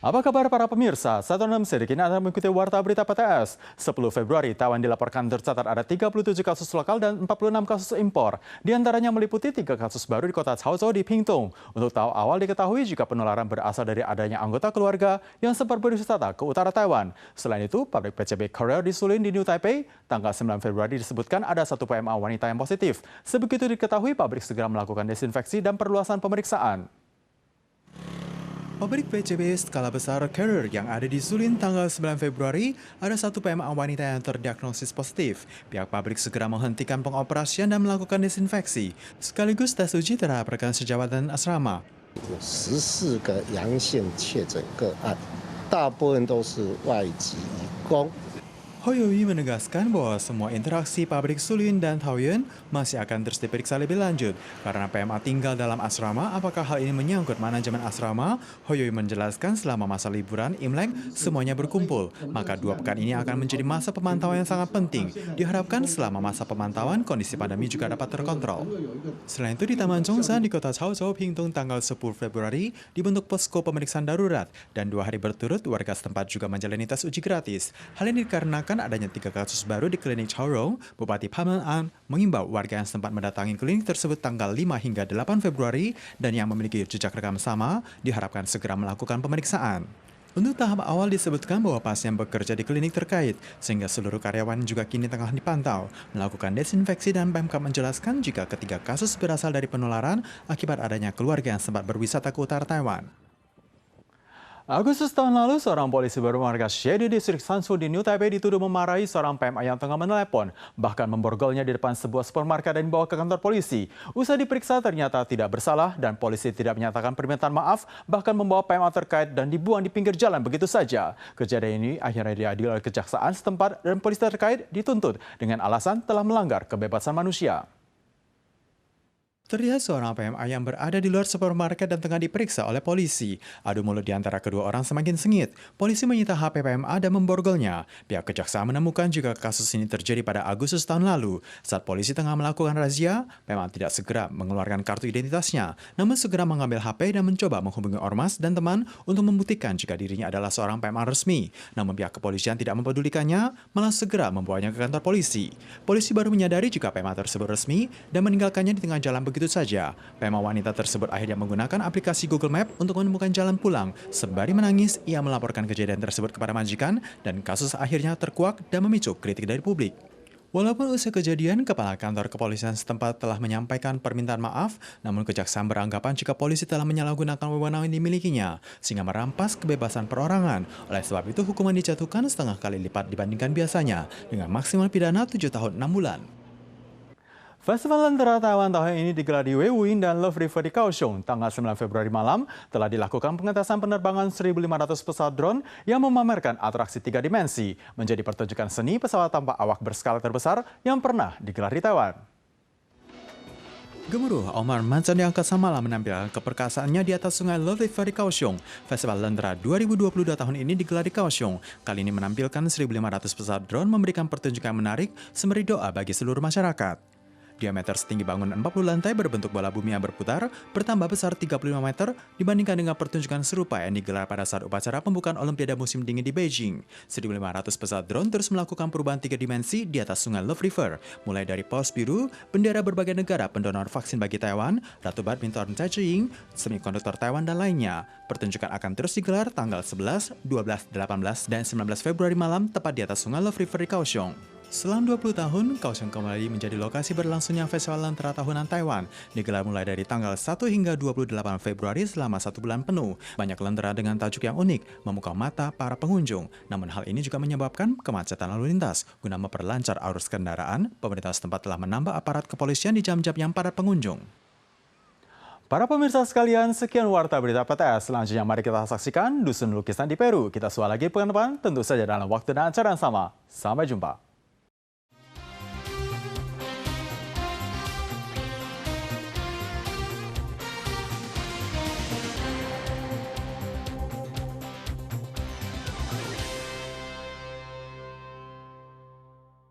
Apa kabar para pemirsa? Satu enam sidik ini Anda mengikuti Warta Berita PTS. 10 Februari, Taiwan dilaporkan tercatat ada 37 kasus lokal dan 46 kasus impor. Di antaranya meliputi 3 kasus baru di kota Chaozhou di Pingtung. Untuk tahu awal diketahui jika penularan berasal dari adanya anggota keluarga yang sempat berwisata ke utara Taiwan. Selain itu, pabrik PCB Korea di Sulin di New Taipei, tanggal 9 Februari disebutkan ada 1 PMA wanita yang positif. Sebegitu diketahui, pabrik segera melakukan desinfeksi dan perluasan pemeriksaan. Pabrik PCB skala besar Carrier yang ada di Sulin tanggal 9 Februari, ada 1 PMA wanita yang terdiagnosis positif. Pihak pabrik segera menghentikan pengoperasian dan melakukan desinfeksi, sekaligus tes uji terhadap rekan sejawat dan asrama. 14个阳性确诊个案，大部分都是外籍移工。 Hoyoi menegaskan bahwa semua interaksi pabrik Sulin dan Taoyuan masih akan terus diperiksa lebih lanjut. Karena PMA tinggal dalam asrama, apakah hal ini menyangkut manajemen asrama? Hoyoi menjelaskan selama masa liburan Imlek semuanya berkumpul. Maka 2 pekan ini akan menjadi masa pemantauan yang sangat penting. Diharapkan selama masa pemantauan kondisi pandemi juga dapat terkontrol. Selain itu di Taman Zhongshan di kota Chaozhou, Pingtung tanggal 10 Februari dibentuk posko pemeriksaan darurat. Dan 2 hari berturut warga setempat juga menjalani tes uji gratis. Hal ini dikarenakan adanya 3 kasus baru di klinik Chaorong. Bupati Paman An mengimbau warga yang sempat mendatangi klinik tersebut tanggal 5 hingga 8 Februari dan yang memiliki jejak rekam sama diharapkan segera melakukan pemeriksaan. Untuk tahap awal disebutkan bahwa pasien bekerja di klinik terkait, sehingga seluruh karyawan juga kini tengah dipantau, melakukan desinfeksi dan Pemkab menjelaskan jika ketiga kasus berasal dari penularan akibat adanya keluarga yang sempat berwisata ke utara Taiwan. Agustus tahun lalu, seorang polisi baru markas Xie di distrik Sansu di New Taipei dituduh memarahi seorang PMA yang tengah menelepon, bahkan memborgolnya di depan sebuah supermarket dan dibawa ke kantor polisi. Usai diperiksa ternyata tidak bersalah dan polisi tidak menyatakan permintaan maaf, bahkan membawa PMA terkait dan dibuang di pinggir jalan begitu saja. Kejadian ini akhirnya diadili oleh kejaksaan setempat dan polisi terkait dituntut dengan alasan telah melanggar kebebasan manusia. Terlihat seorang PMA yang berada di luar supermarket dan tengah diperiksa oleh polisi. Adu mulut di antara kedua orang semakin sengit. Polisi menyita HP PMA dan memborgolnya. Pihak kejaksaan menemukan jika kasus ini terjadi pada Agustus tahun lalu. Saat polisi tengah melakukan razia, PMA tidak segera mengeluarkan kartu identitasnya, namun segera mengambil HP dan mencoba menghubungi ormas dan teman untuk membuktikan jika dirinya adalah seorang PMA resmi. Namun pihak kepolisian tidak mempedulikannya, malah segera membawanya ke kantor polisi. Polisi baru menyadari jika PMA tersebut resmi dan meninggalkannya di tengah jalan begitu saja. PMA wanita tersebut akhirnya menggunakan aplikasi Google Map untuk menemukan jalan pulang. Sembari menangis, ia melaporkan kejadian tersebut kepada majikan dan kasus akhirnya terkuak dan memicu kritik dari publik. Walaupun usai kejadian, Kepala Kantor Kepolisian setempat telah menyampaikan permintaan maaf, namun kejaksaan beranggapan jika polisi telah menyalahgunakan wewenang yang dimilikinya, sehingga merampas kebebasan perorangan. Oleh sebab itu, hukuman dijatuhkan setengah kali lipat dibandingkan biasanya, dengan maksimal pidana 7 tahun 6 bulan. Festival Lentera Taiwan tahun ini digelar di Weiwuying dan Love River di Kaohsiung. Tanggal 9 Februari malam telah dilakukan pengetasan penerbangan 1.500 pesawat drone yang memamerkan atraksi 3 dimensi, menjadi pertunjukan seni pesawat tanpa awak berskala terbesar yang pernah digelar di Taiwan. Gemuruh Omar Mancan yang kesamalah menampilkan keperkasaannya di atas sungai Love River di Kaohsiung. Festival Lentera 2022 tahun ini digelar di Kaohsiung. Kali ini menampilkan 1.500 pesawat drone memberikan pertunjukan menarik sembari doa bagi seluruh masyarakat. Diameter setinggi bangunan 40 lantai berbentuk bola bumi yang berputar bertambah besar 35 meter dibandingkan dengan pertunjukan serupa yang digelar pada saat upacara pembukaan Olimpiade musim dingin di Beijing. 1.500 pesawat drone terus melakukan perubahan 3 dimensi di atas sungai Love River, mulai dari paus biru, bendera berbagai negara pendonor vaksin bagi Taiwan, Ratu Badminton Tsai Ching, semikonduktor Taiwan, dan lainnya. Pertunjukan akan terus digelar tanggal 11, 12, 18, dan 19 Februari malam tepat di atas sungai Love River di Kaohsiung. Selama 20 tahun, Kaohsiung kembali menjadi lokasi berlangsungnya Festival Lentera Tahunan Taiwan. Digelar mulai dari tanggal 1 hingga 28 Februari selama 1 bulan penuh. Banyak lentera dengan tajuk yang unik, memukau mata para pengunjung. Namun hal ini juga menyebabkan kemacetan lalu lintas. Guna memperlancar arus kendaraan, pemerintah setempat telah menambah aparat kepolisian di jam-jam yang padat pengunjung. Para pemirsa sekalian, sekian Warta Berita PTS. Selanjutnya mari kita saksikan Dusun Lukisan di Peru. Kita suara lagi pekan depan, tentu saja dalam waktu dan acara yang sama. Sampai jumpa.